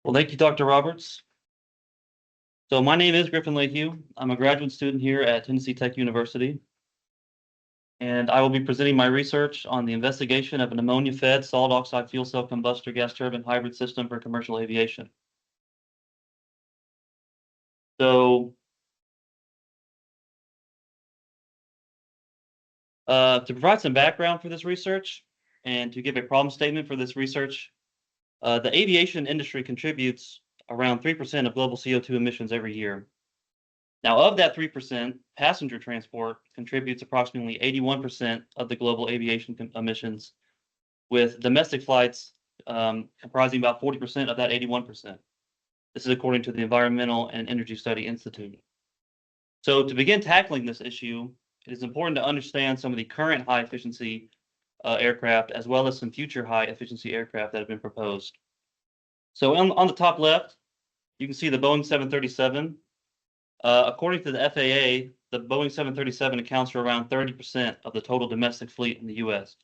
Well, thank you, Dr. Roberts. So my name is Griffin Lehue. I'm a graduate student here at Tennessee Tech University, and I will be presenting my research on the investigation of an ammonia-fed solid oxide fuel cell combustor gas turbine hybrid system for commercial aviation. So to provide some background for this research and to give a problem statement for this research, the aviation industry contributes around 3% of global CO2 emissions every year. Now, of that 3%, passenger transport contributes approximately 81% of the global aviation emissions, with domestic flights comprising about 40% of that 81%. This is according to the Environmental and Energy Study Institute. So to begin tackling this issue, it is important to understand some of the current high-efficiency aircraft, as well as some future high-efficiency aircraft that have been proposed. So on the top left, you can see the Boeing 737. According to the FAA, the Boeing 737 accounts for around 30% of the total domestic fleet in the US.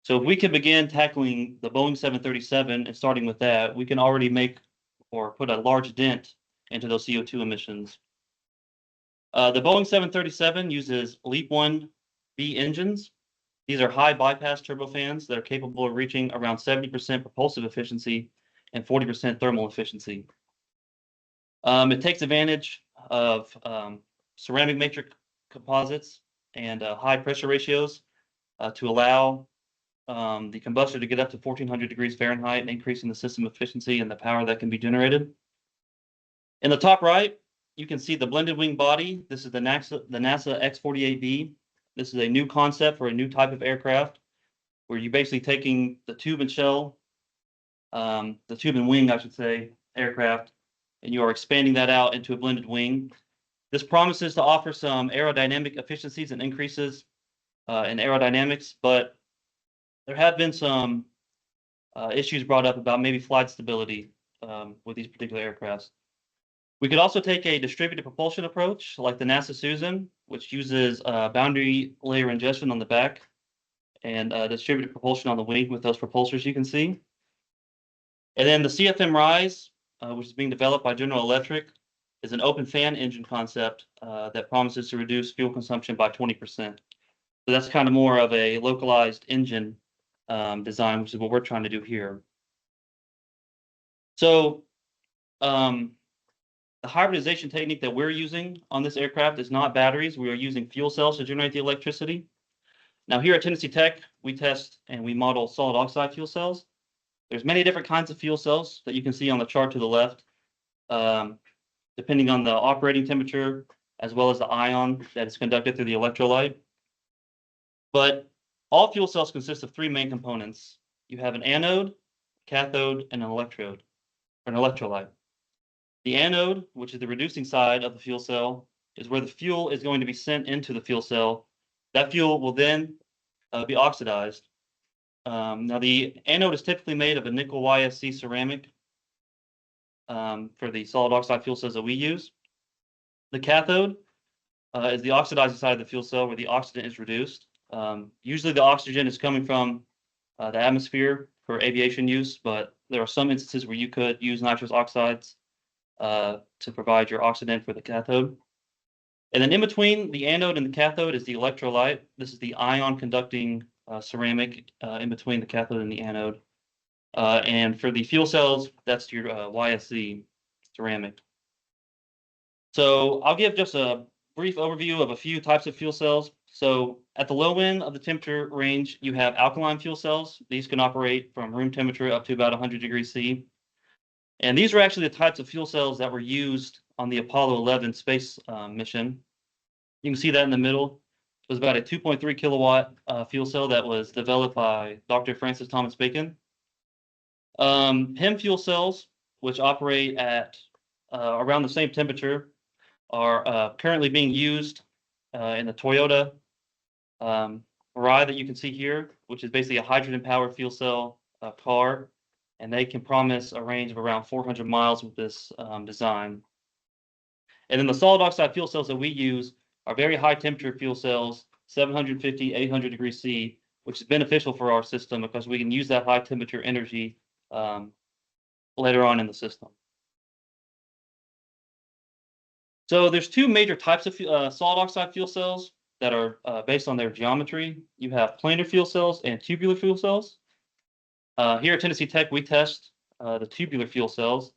So if we can begin tackling the Boeing 737 and starting with that, we can already make or put a large dent into those CO2 emissions. The Boeing 737 uses LEAP-1B engines. These are high bypass turbofans that are capable of reaching around 70% propulsive efficiency and 40% thermal efficiency. It takes advantage of ceramic matrix composites and high pressure ratios to allow the combustor to get up to 1400 degrees Fahrenheit, increasing the system efficiency and the power that can be generated. In the top right, you can see the blended wing body. This is the NASA X-48B. This is a new concept for a new type of aircraft, where you're basically taking the tube and shell, the tube and wing, I should say, aircraft, and you are expanding that out into a blended wing. This promises to offer some aerodynamic efficiencies and increases in aerodynamics, but there have been some issues brought up about maybe flight stability with these particular aircrafts. We could also take a distributed propulsion approach like the NASA Susan, which uses boundary layer ingestion on the back and distributed propulsion on the wing with those propulsors you can see. And then the CFM Rise, which is being developed by General Electric, is an open fan engine concept that promises to reduce fuel consumption by 20%. So that's kind of more of a localized engine design, which is what we're trying to do here. So the hybridization technique that we're using on this aircraft is not batteries. We are using fuel cells to generate the electricity. Now here at Tennessee Tech, we test and we model solid oxide fuel cells. There's many different kinds of fuel cells that you can see on the chart to the left, depending on the operating temperature, as well as the ion that is conducted through the electrolyte. But all fuel cells consist of three main components. You have an anode, cathode, and an electrode, or an electrolyte. The anode, which is the reducing side of the fuel cell, is where the fuel is going to be sent into the fuel cell. That fuel will then be oxidized. Now, the anode is typically made of a nickel YSC ceramic for the solid oxide fuel cells that we use. The cathode is the oxidizing side of the fuel cell where the oxygen is reduced. Usually the oxygen is coming from the atmosphere for aviation use, but there are some instances where you could use nitrous oxides to provide your oxidant for the cathode. And then in between the anode and the cathode is the electrolyte. This is the ion conducting ceramic in between the cathode and the anode. And for the fuel cells, that's your YSC ceramic. So I'll give just a brief overview of a few types of fuel cells. So at the low end of the temperature range, you have alkaline fuel cells. These can operate from room temperature up to about 100 degrees C. And these are actually the types of fuel cells that were used on the Apollo 11 space mission. You can see that in the middle. It was about a 2.3 kilowatt fuel cell that was developed by Dr. Francis Thomas Bacon. HEM fuel cells, which operate at around the same temperature, are currently being used in the Toyota Mirai that you can see here, which is basically a hydrogen-powered fuel cell car, and they can promise a range of around 400 miles with this design. And then the solid oxide fuel cells that we use are very high temperature fuel cells, 750, 800 degrees C, which is beneficial for our system because we can use that high temperature energy later on in the system. So there's two major types of solid oxide fuel cells that are based on their geometry. You have planar fuel cells and tubular fuel cells. Here at Tennessee Tech, we test the tubular fuel cells.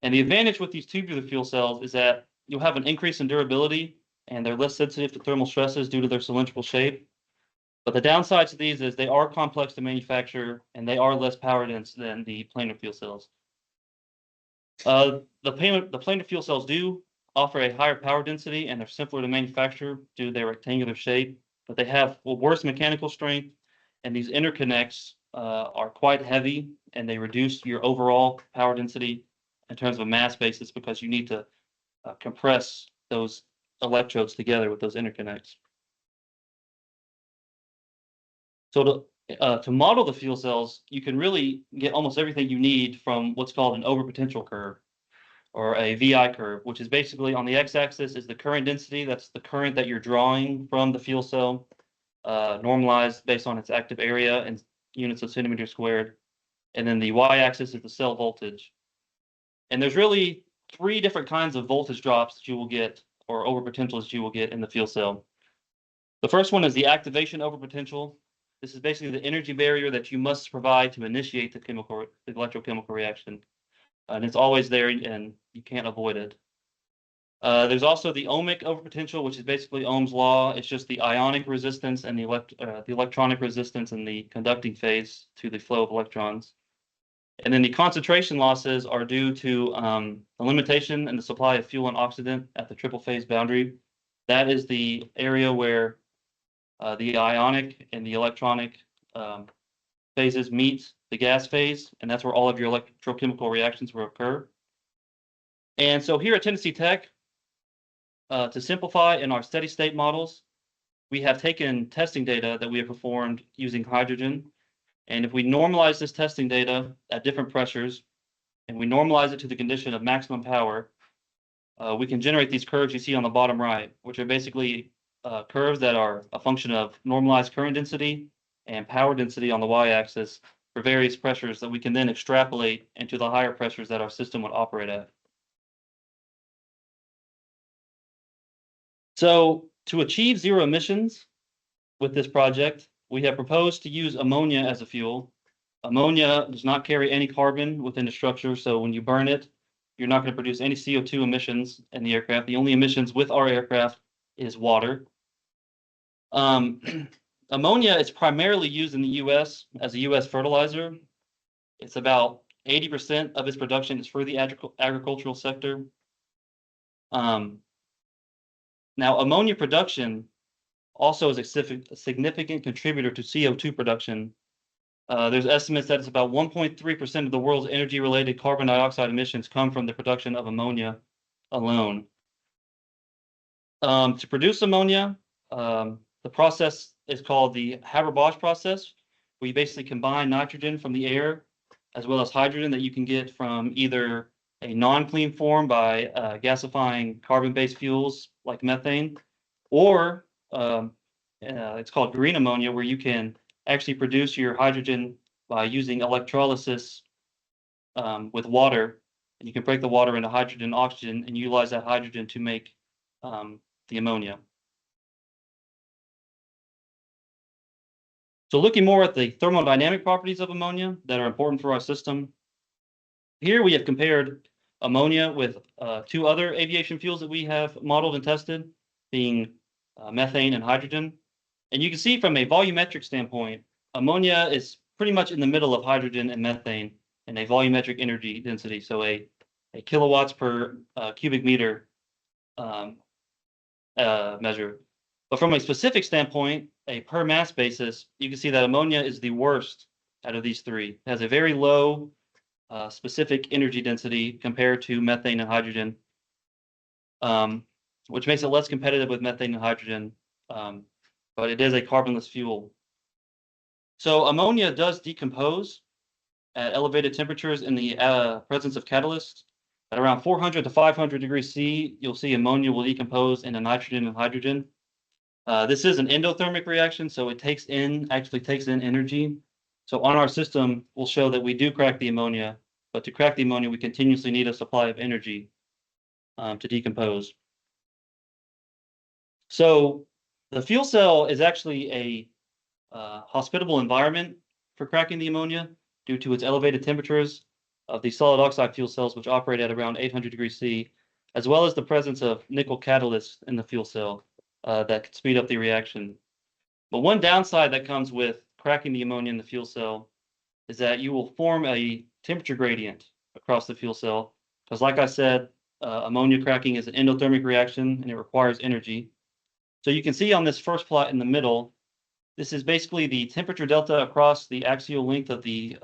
And the advantage with these tubular fuel cells is that you'll have an increase in durability and they're less sensitive to thermal stresses due to their cylindrical shape. But the downside to these is they are complex to manufacture and they are less power dense than the planar fuel cells. The planar fuel cells do offer a higher power density and they're simpler to manufacture due to their rectangular shape, but they have worse mechanical strength, and these interconnects are quite heavy and they reduce your overall power density in terms of a mass basis because you need to compress those electrodes together with those interconnects. So to model the fuel cells, you can really get almost everything you need from what's called an overpotential curve or a VI curve, which is basically on the x-axis is the current density. That's the current that you're drawing from the fuel cell, normalized based on its active area in units of centimeters squared. And then the y-axis is the cell voltage. And there's really three different kinds of voltage drops that you will get, or overpotentials that you will get in the fuel cell. The first one is the activation overpotential. This is basically the energy barrier that you must provide to initiate the electrochemical reaction. And it's always there and you can't avoid it. There's also the ohmic overpotential, which is basically Ohm's law. It's just the ionic resistance and the electronic resistance in the conducting phase to the flow of electrons. And then the concentration losses are due to the limitation in the supply of fuel and oxidant at the triple phase boundary. That is the area where the ionic and the electronic phases meet the gas phase, and that's where all of your electrochemical reactions will occur. And so here at Tennessee Tech, to simplify in our steady state models, we have taken testing data that we have performed using hydrogen. And if we normalize this testing data at different pressures, and we normalize it to the condition of maximum power, we can generate these curves you see on the bottom right, which are basically curves that are a function of normalized current density and power density on the y-axis for various pressures that we can then extrapolate into the higher pressures that our system would operate at. So to achieve zero emissions with this project, we have proposed to use ammonia as a fuel. Ammonia does not carry any carbon within the structure, so when you burn it, you're not going to produce any CO2 emissions in the aircraft. The only emissions with our aircraft is water. Ammonia is primarily used in the U.S. as a U.S. fertilizer. It's about 80% of its production is for the agricultural sector. Now, ammonia production also is a significant contributor to CO2 production. There's estimates that it's about 1.3% of the world's energy-related carbon dioxide emissions come from the production of ammonia alone. To produce ammonia, the process is called the Haber-Bosch process, where you basically combine nitrogen from the air as well as hydrogen that you can get from either a non-clean form by gasifying carbon-based fuels like methane, or it's called green ammonia, where you can actually produce your hydrogen by using electrolysis with water. And you can break the water into hydrogen and oxygen and utilize that hydrogen to make the ammonia. So looking more at the thermodynamic properties of ammonia that are important for our system, here we have compared ammonia with two other aviation fuels that we have modeled and tested, being methane and hydrogen. And you can see from a volumetric standpoint, ammonia is pretty much in the middle of hydrogen and methane in a volumetric energy density, so a kilowatts per cubic meter measure. But from a specific standpoint, a per mass basis, you can see that ammonia is the worst out of these three. It has a very low specific energy density compared to methane and hydrogen, which makes it less competitive with methane and hydrogen, but it is a carbonless fuel. So ammonia does decompose at elevated temperatures in the presence of catalysts. At around 400 to 500 degrees C, you'll see ammonia will decompose into nitrogen and hydrogen. This is an endothermic reaction, so it actually takes in energy. So on our system, we'll show that we do crack the ammonia But to crack the ammonia, we continuously need a supply of energy to decompose. So the fuel cell is actually a hospitable environment for cracking the ammonia due to its elevated temperatures of the solid oxide fuel cells, which operate at around 800 degrees C, as well as the presence of nickel catalysts in the fuel cell that can speed up the reaction. But one downside that comes with cracking the ammonia in the fuel cell is that you will form a temperature gradient across the fuel cell, because like I said, ammonia cracking is an endothermic reaction and it requires energy. So you can see on this first plot in the middle, this is basically the temperature delta across the axial length of the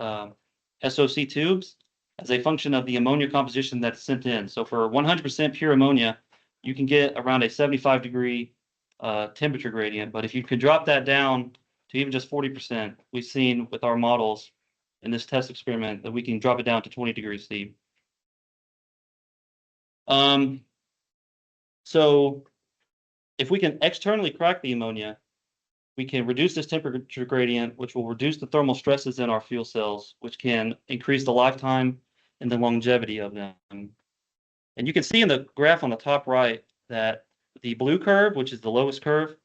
SOC tubes as a function of the ammonia composition that's sent in. So for 100% pure ammonia, you can get around a 75-degree temperature gradient. But if you could drop that down to even just 40%, we've seen with our models in this test experiment that we can drop it down to 20 degrees C. So if we can externally crack the ammonia, we can reduce this temperature gradient, which will reduce the thermal stresses in our fuel cells, which can increase the lifetime and the longevity of them. And you can see in the graph on the top right that the blue curve, which is the lowest curve,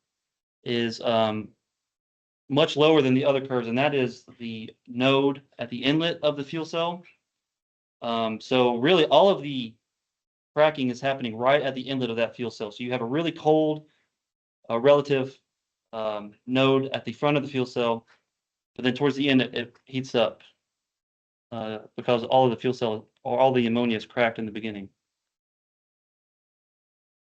is much lower than the other curves, and that is the node at the inlet of the fuel cell. So really all of the cracking is happening right at the inlet of that fuel cell. So you have a really cold relative node at the front of the fuel cell, but then towards the end it heats up because all of the fuel cell or all the ammonia is cracked in the beginning.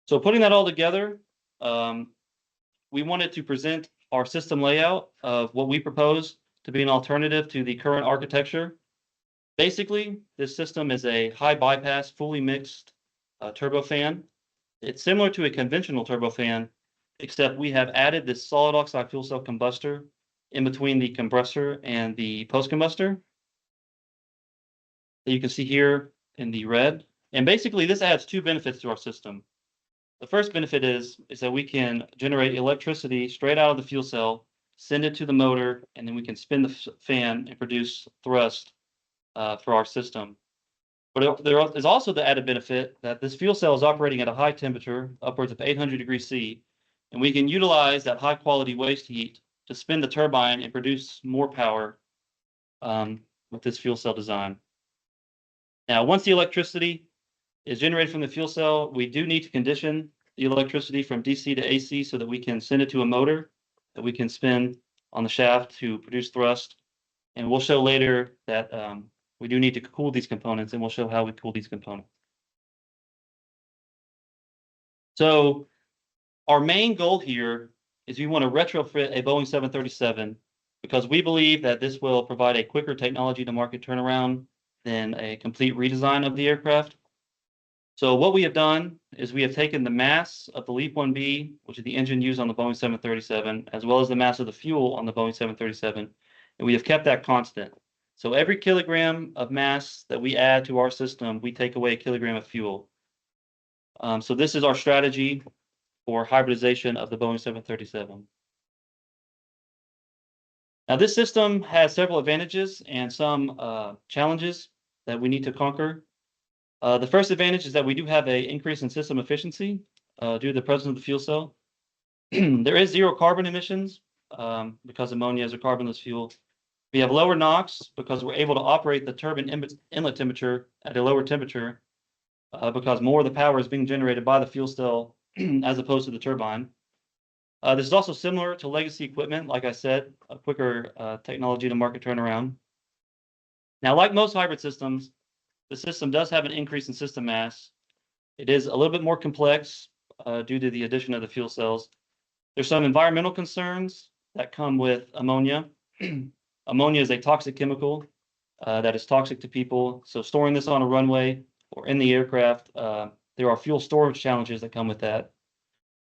So putting that all together, we wanted to present our system layout of what we propose to be an alternative to the current architecture. Basically, this system is a high bypass, fully mixed turbofan. It's similar to a conventional turbofan, except we have added this solid oxide fuel cell combustor in between the combustor and the post-combustor that you can see here in the red. And basically, this adds two benefits to our system. The first benefit is that we can generate electricity straight out of the fuel cell, send it to the motor, and then we can spin the fan and produce thrust for our system. But there is also the added benefit that this fuel cell is operating at a high temperature, upwards of 800 degrees C, and we can utilize that high quality waste heat to spin the turbine and produce more power with this fuel cell design. Now, once the electricity is generated from the fuel cell, we do need to condition the electricity from DC to AC so that we can send it to a motor that we can spin on the shaft to produce thrust. And we'll show later that we do need to cool these components, and we'll show how we cool these components. So our main goal here is we want to retrofit a Boeing 737 because we believe that this will provide a quicker technology to market turnaround than a complete redesign of the aircraft. So what we have done is we have taken the mass of the LEAP-1B, which is the engine used on the Boeing 737, as well as the mass of the fuel on the Boeing 737, and we have kept that constant. So every kilogram of mass that we add to our system, we take away a kilogram of fuel. So this is our strategy for hybridization of the Boeing 737. Now this system has several advantages and some challenges that we need to conquer. The first advantage is that we do have an increase in system efficiency due to the presence of the fuel cell. There is zero carbon emissions because ammonia is a carbonless fuel. We have lower NOx because we're able to operate the turbine inlet temperature at a lower temperature because more of the power is being generated by the fuel cell as opposed to the turbine. This is also similar to legacy equipment, like I said, a quicker technology to market turnaround. Now, like most hybrid systems, the system does have an increase in system mass. It is a little bit more complex due to the addition of the fuel cells. There's some environmental concerns that come with ammonia. Ammonia is a toxic chemical that is toxic to people. So storing this on a runway or in the aircraft, there are fuel storage challenges that come with that.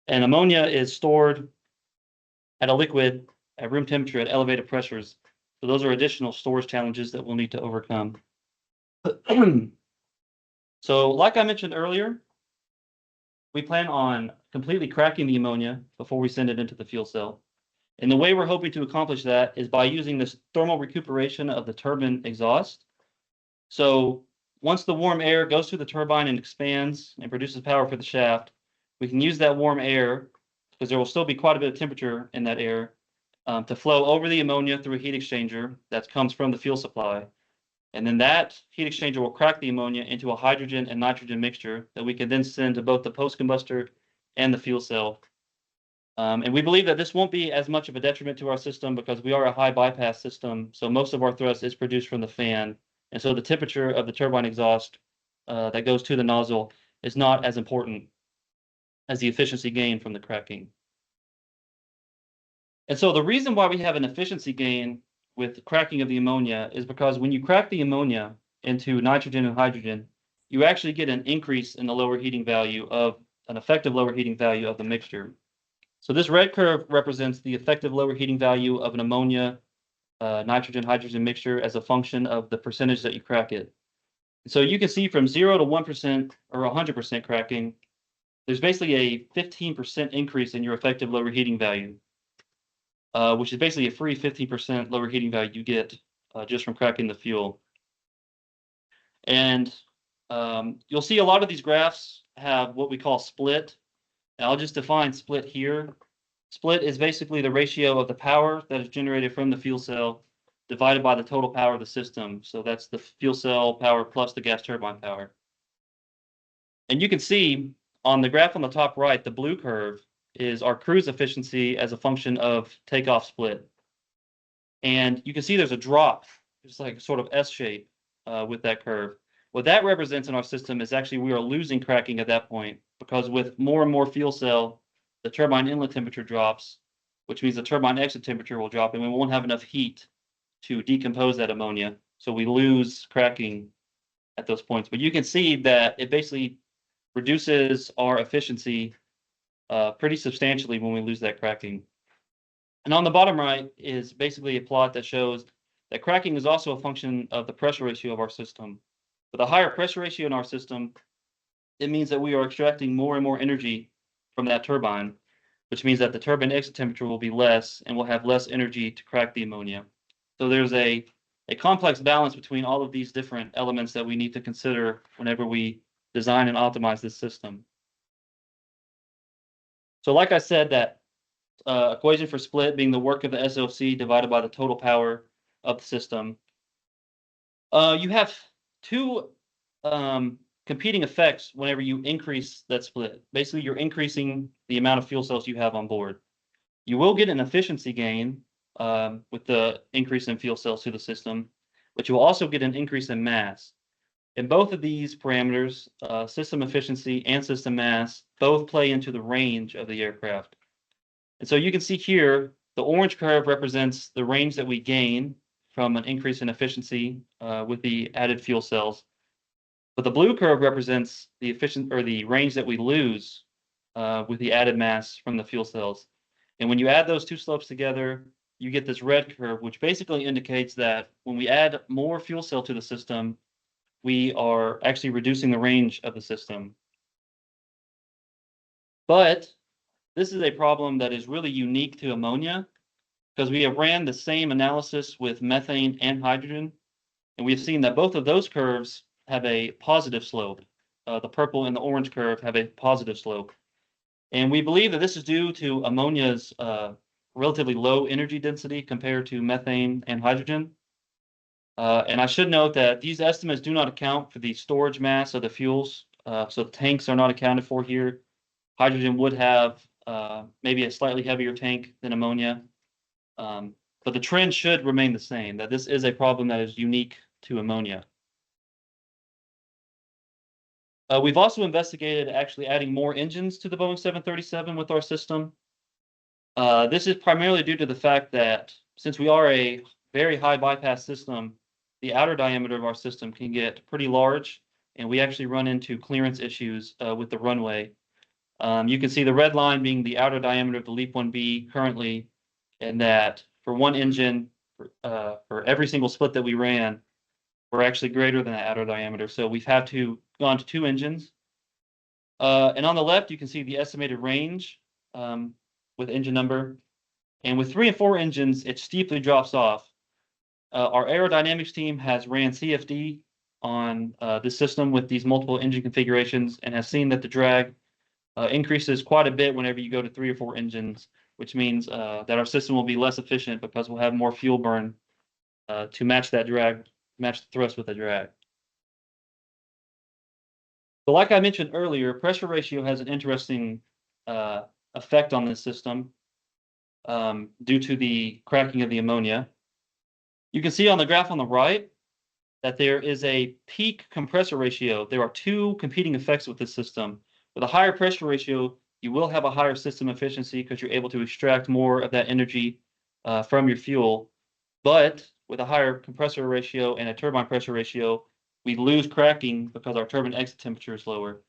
And ammonia is stored at a liquid at room temperature at elevated pressures. So those are additional storage challenges that we'll need to overcome. So like I mentioned earlier, we plan on completely cracking the ammonia before we send it into the fuel cell. And the way we're hoping to accomplish that is by using this thermal recuperation of the turbine exhaust. So once the warm air goes through the turbine and expands and produces power for the shaft, we can use that warm air, because there will still be quite a bit of temperature in that air, to flow over the ammonia through a heat exchanger that comes from the fuel supply. And then that heat exchanger will crack the ammonia into a hydrogen and nitrogen mixture that we can then send to both the post-combustor and the fuel cell. And we believe that this won't be as much of a detriment to our system because we are a high bypass system. So most of our thrust is produced from the fan. And so the temperature of the turbine exhaust that goes to the nozzle is not as important as the efficiency gain from the cracking. And so the reason why we have an efficiency gain with the cracking of the ammonia is because when you crack the ammonia into nitrogen and hydrogen, you actually get an increase in the lower heating value of an effective lower heating value of the mixture. So this red curve represents the effective lower heating value of an ammonia nitrogen hydrogen mixture as a function of the percentage that you crack it. So you can see from 0 to 1% or 100% cracking, there's basically a 15% increase in your effective lower heating value, which is basically a free 15% lower heating value you get just from cracking the fuel. And you'll see a lot of these graphs have what we call split. And I'll just define split here. Split is basically the ratio of the power that is generated from the fuel cell divided by the total power of the system. So that's the fuel cell power plus the gas turbine power. And you can see on the graph on the top right, the blue curve is our cruise efficiency as a function of takeoff split. And you can see there's a drop, just like sort of S shape with that curve. What that represents in our system is actually we are losing cracking at that point because with more and more fuel cell, the turbine inlet temperature drops, which means the turbine exit temperature will drop, and we won't have enough heat to decompose that ammonia. So we lose cracking at those points. But you can see that it basically reduces our efficiency pretty substantially when we lose that cracking. And on the bottom right is basically a plot that shows that cracking is also a function of the pressure ratio of our system. With a higher pressure ratio in our system, it means that we are extracting more and more energy from that turbine, which means that the turbine exit temperature will be less and we'll have less energy to crack the ammonia. So there's a complex balance between all of these different elements that we need to consider whenever we design and optimize this system. So like I said, that equation for split being the work of the SOFC divided by the total power of the system. You have two competing effects whenever you increase that split. Basically, you're increasing the amount of fuel cells you have on board. You will get an efficiency gain with the increase in fuel cells to the system, but you will also get an increase in mass. And both of these parameters, system efficiency and system mass, both play into the range of the aircraft. And so you can see here, the orange curve represents the range that we gain from an increase in efficiency with the added fuel cells. But the blue curve represents the range that we lose with the added mass from the fuel cells. And when you add those two slopes together, you get this red curve, which basically indicates that when we add more fuel cell to the system, we are actually reducing the range of the system. But this is a problem that is really unique to ammonia because we have ran the same analysis with methane and hydrogen, and we've seen that both of those curves have a positive slope. The purple and the orange curve have a positive slope. And we believe that this is due to ammonia's relatively low energy density compared to methane and hydrogen. And I should note that these estimates do not account for the storage mass of the fuels. So the tanks are not accounted for here. Hydrogen would have maybe a slightly heavier tank than ammonia. But the trend should remain the same, that this is a problem that is unique to ammonia. We've also investigated actually adding more engines to the Boeing 737 with our system. This is primarily due to the fact that since we are a very high bypass system, the outer diameter of our system can get pretty large, and we actually run into clearance issues with the runway. You can see the red line being the outer diameter of the LEAP 1B currently, and that for one engine, for every single split that we ran, we're actually greater than that outer diameter. So we've had to gone to two engines. And on the left, you can see the estimated range with engine number. And with 3 and 4 engines, it steeply drops off. Our aerodynamics team has ran CFD on this system with these multiple engine configurations and has seen that the drag increases quite a bit whenever you go to 3 or 4 engines, which means that our system will be less efficient because we'll have more fuel burn to match that drag, match the thrust with the drag. So like I mentioned earlier, pressure ratio has an interesting effect on this system due to the cracking of the ammonia. You can see on the graph on the right that there is a peak compressor ratio. There are two competing effects with this system. With a higher pressure ratio, you will have a higher system efficiency because you're able to extract more of that energy from your fuel. But with a higher compressor ratio and a turbine pressure ratio, we lose cracking because our turbine exit temperature is lower.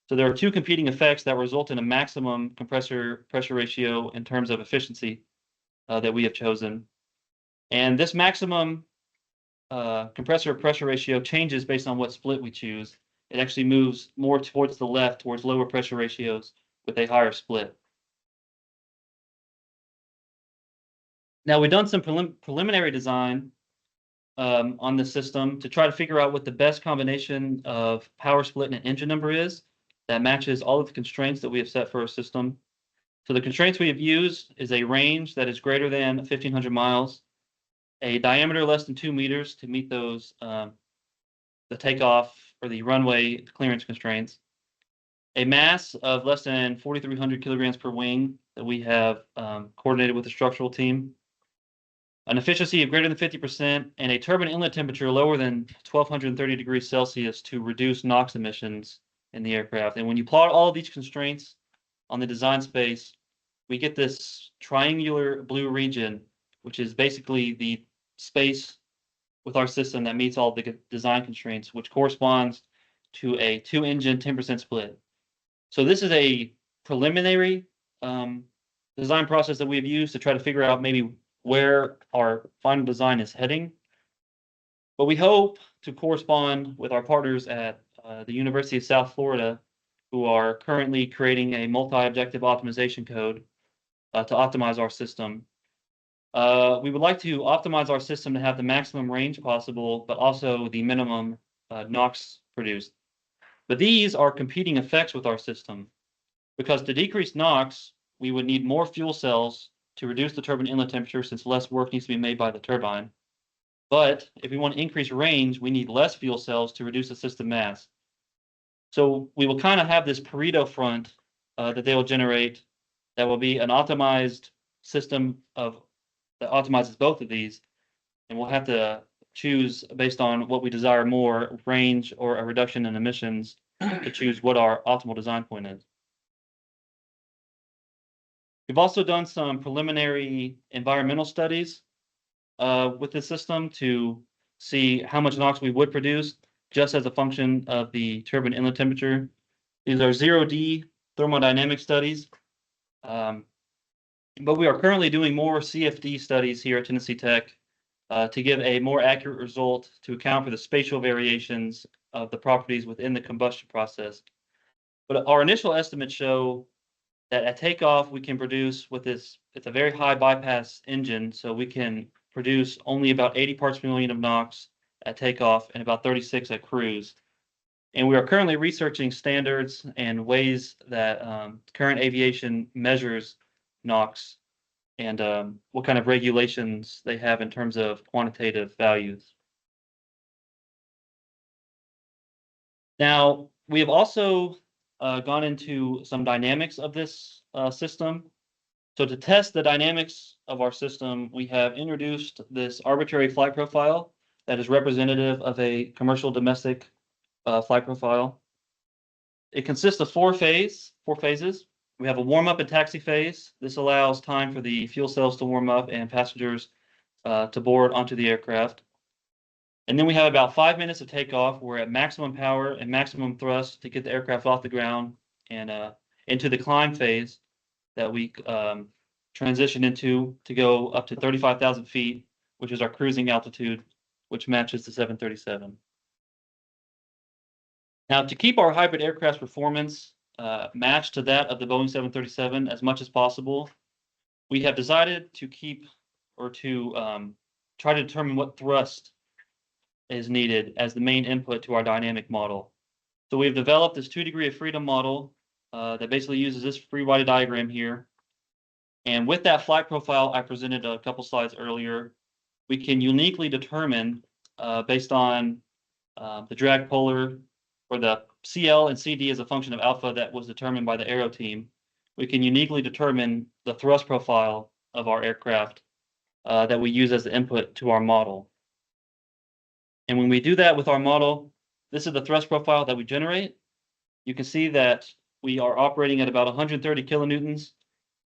So there are two competing effects that result in a maximum compressor pressure ratio in terms of efficiency that we have chosen. And this maximum compressor pressure ratio changes based on what split we choose. It actually moves more towards the left, towards lower pressure ratios with a higher split. Now, we've done some preliminary design on the system to try to figure out what the best combination of power split and engine number is that matches all of the constraints that we have set for our system. So the constraints we have used is a range that is greater than 1,500 miles, a diameter less than 2 meters to meet those the takeoff or the runway clearance constraints, a mass of less than 4,300 kilograms per wing that we have coordinated with the structural team, an efficiency of greater than 50%, and a turbine inlet temperature lower than 1,230 degrees Celsius to reduce NOx emissions in the aircraft. And when you plot all of these constraints on the design space, we get this triangular blue region, which is basically the space with our system that meets all the design constraints, which corresponds to a 2-engine 10% split. So this is a preliminary design process that we've used to try to figure out maybe where our final design is heading. But we hope to correspond with our partners at the University of South Florida, who are currently creating a multi-objective optimization code to optimize our system. We would like to optimize our system to have the maximum range possible, but also the minimum NOx produced. But these are competing effects with our system, because to decrease NOx, we would need more fuel cells to reduce the turbine inlet temperature, since less work needs to be made by the turbine. But if we want to increase range, we need less fuel cells to reduce the system mass. So we will kind of have this Pareto front that they will generate that will be an optimized system that optimizes both of these, and we'll have to choose based on what we desire more, range or a reduction in emissions, to choose what our optimal design point is. We've also done some preliminary environmental studies with the system to see how much NOx we would produce just as a function of the turbine inlet temperature. These are 0D thermodynamic studies. But we are currently doing more CFD studies here at Tennessee Tech to give a more accurate result to account for the spatial variations of the properties within the combustion process. But our initial estimates show that at takeoff, we can produce with this, it's a very high bypass engine, so we can produce only about 80 parts per million of NOx at takeoff and about 36 at cruise. And we are currently researching standards and ways that current aviation measures NOx and what kind of regulations they have in terms of quantitative values. Now, we have also gone into some dynamics of this system. So to test the dynamics of our system, we have introduced this arbitrary flight profile that is representative of a commercial domestic flight profile. It consists of four phases. We have a warm-up and taxi phase. This allows time for the fuel cells to warm up and passengers to board onto the aircraft. And then we have about 5 minutes of takeoff. We're at maximum power and maximum thrust to get the aircraft off the ground and into the climb phase that we transition into to go up to 35,000 feet, which is our cruising altitude, which matches the 737. Now, to keep our hybrid aircraft performance matched to that of the Boeing 737 as much as possible, we have decided to keep or to try to determine what thrust is needed as the main input to our dynamic model. So we've developed this 2 degree of freedom model that basically uses this free body diagram here. And with that flight profile I presented a couple slides earlier, we can uniquely determine, based on the drag polar, or the CL and CD as a function of alpha that was determined by the aero team, we can uniquely determine the thrust profile of our aircraft that we use as the input to our model. And when we do that with our model, this is the thrust profile that we generate. You can see that we are operating at about 130 kilonewtons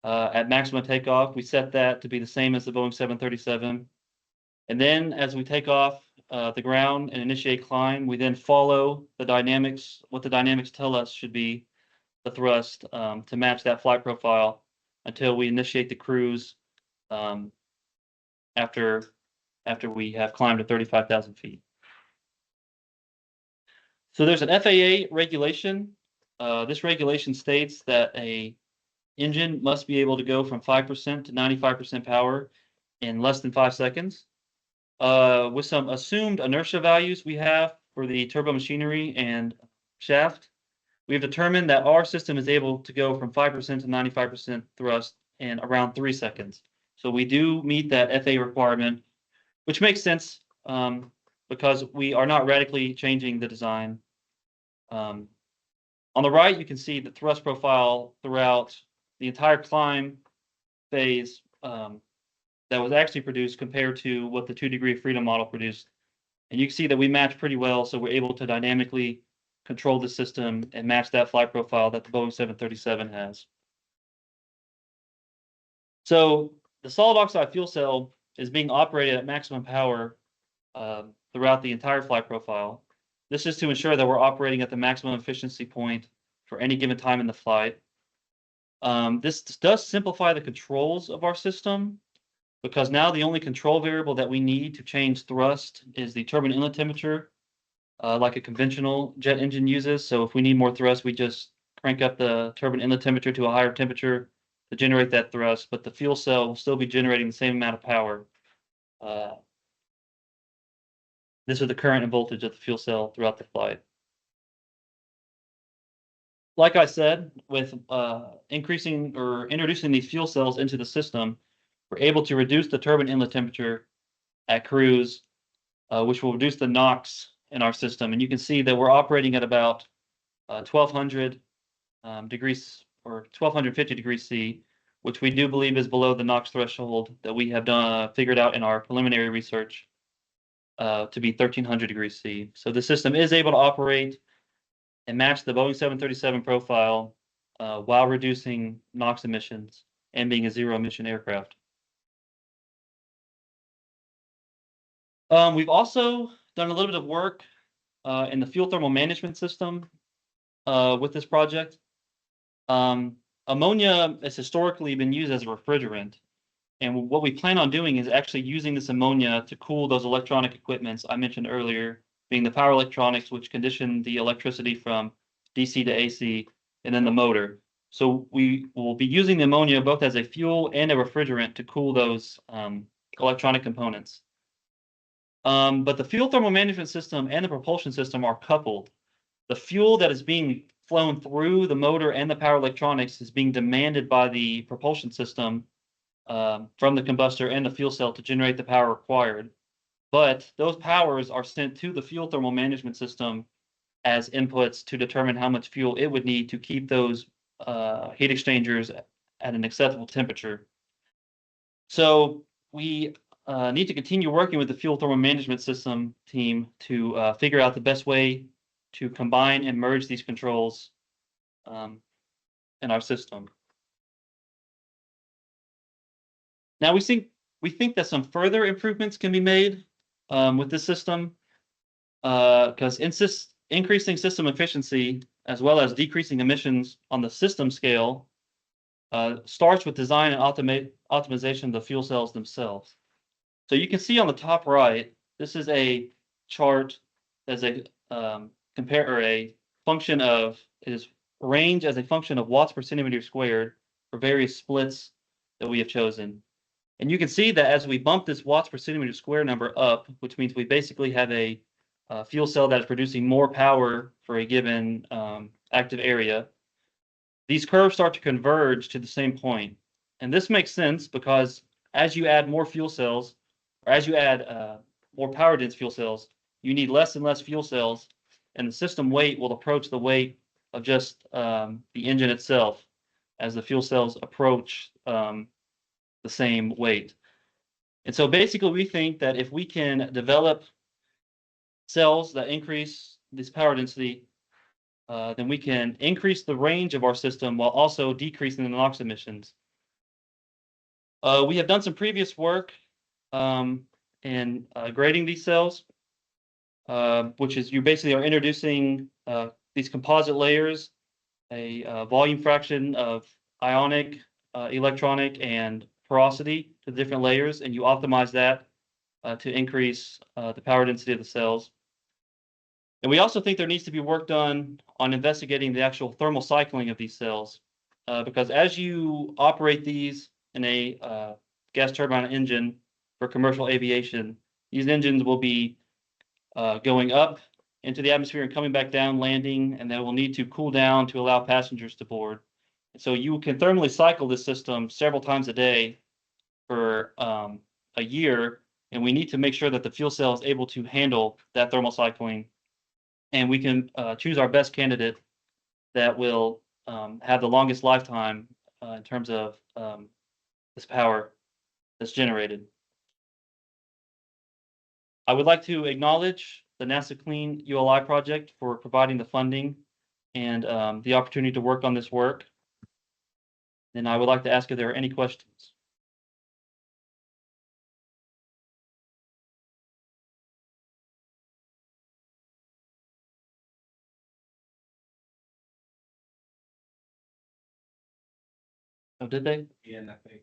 at maximum takeoff. We set that to be the same as the Boeing 737. And then as we take off the ground and initiate climb, we then follow the dynamics, what the dynamics tell us should be the thrust to match that flight profile until we initiate the cruise after we have climbed to 35,000 feet. So there's an FAA regulation. This regulation states that a engine must be able to go from 5% to 95% power in less than 5 seconds. With some assumed inertia values we have for the turbo machinery and shaft, we have determined that our system is able to go from 5% to 95% thrust in around 3 seconds. So we do meet that FAA requirement, which makes sense because we are not radically changing the design. On the right, you can see the thrust profile throughout the entire climb phase that was actually produced compared to what the 2 degree freedom model produced. And you can see that we match pretty well, so we're able to dynamically control the system and match that flight profile that the Boeing 737 has. So the solid oxide fuel cell is being operated at maximum power throughout the entire flight profile. This is to ensure that we're operating at the maximum efficiency point for any given time in the flight. This does simplify the controls of our system, because now the only control variable that we need to change thrust is the turbine inlet temperature, like a conventional jet engine uses. So if we need more thrust, we just crank up the turbine inlet temperature to a higher temperature to generate that thrust, but the fuel cell will still be generating the same amount of power. This is the current and voltage of the fuel cell throughout the flight. Like I said, with increasing or introducing these fuel cells into the system, we're able to reduce the turbine inlet temperature at cruise, which will reduce the NOx in our system. And you can see that we're operating at about 1200 degrees or 1250 degrees C, which we do believe is below the NOx threshold that we have figured out in our preliminary research to be 1300 degrees C. So the system is able to operate and match the Boeing 737 profile while reducing NOx emissions and being a zero-emission aircraft. We've also done a little bit of work in the fuel thermal management system with this project. Ammonia has historically been used as a refrigerant, and what we plan on doing is actually using this ammonia to cool those electronic equipments I mentioned earlier, being the power electronics, which condition the electricity from DC to AC, and then the motor. So we will be using the ammonia both as a fuel and a refrigerant to cool those electronic components. But the fuel thermal management system and the propulsion system are coupled. The fuel that is being flown through the motor and the power electronics is being demanded by the propulsion system from the combustor and the fuel cell to generate the power required. But those powers are sent to the fuel thermal management system as inputs to determine how much fuel it would need to keep those heat exchangers at an acceptable temperature. So we need to continue working with the fuel thermal management system team to figure out the best way to combine and merge these controls in our system. Now we think that some further improvements can be made with this system because increasing system efficiency as well as decreasing emissions on the system scale starts with design and optimization of the fuel cells themselves. So you can see on the top right, this is a chart as a function of range as a function of watts per centimeter squared for various splits that we have chosen. And you can see that as we bump this watts per centimeter square number up, which means we basically have a fuel cell that is producing more power for a given active area, these curves start to converge to the same point. And this makes sense because as you add more fuel cells, or as you add more power dense fuel cells, you need less and less fuel cells, and the system weight will approach the weight of just the engine itself as the fuel cells approach the same weight. And so basically, we think that if we can develop cells that increase this power density, then we can increase the range of our system while also decreasing the NOx emissions. We have done some previous work in grading these cells, which is you basically are introducing these composite layers, a volume fraction of ionic, electronic, and porosity to the different layers, and you optimize that to increase the power density of the cells. And we also think there needs to be work done on investigating the actual thermal cycling of these cells, because as you operate these in a gas turbine engine for commercial aviation, these engines will be going up into the atmosphere and coming back down, landing, and they will need to cool down to allow passengers to board. And so you can thermally cycle this system several times a day for a year, and we need to make sure that the fuel cell is able to handle that thermal cycling, and we can choose our best candidate that will have the longest lifetime in terms of this power that's generated. I would like to acknowledge the NASA Clean ULI project for providing the funding and the opportunity to work on this work. And I would like to ask if there are any questions. Oh, did they? Yeah, I think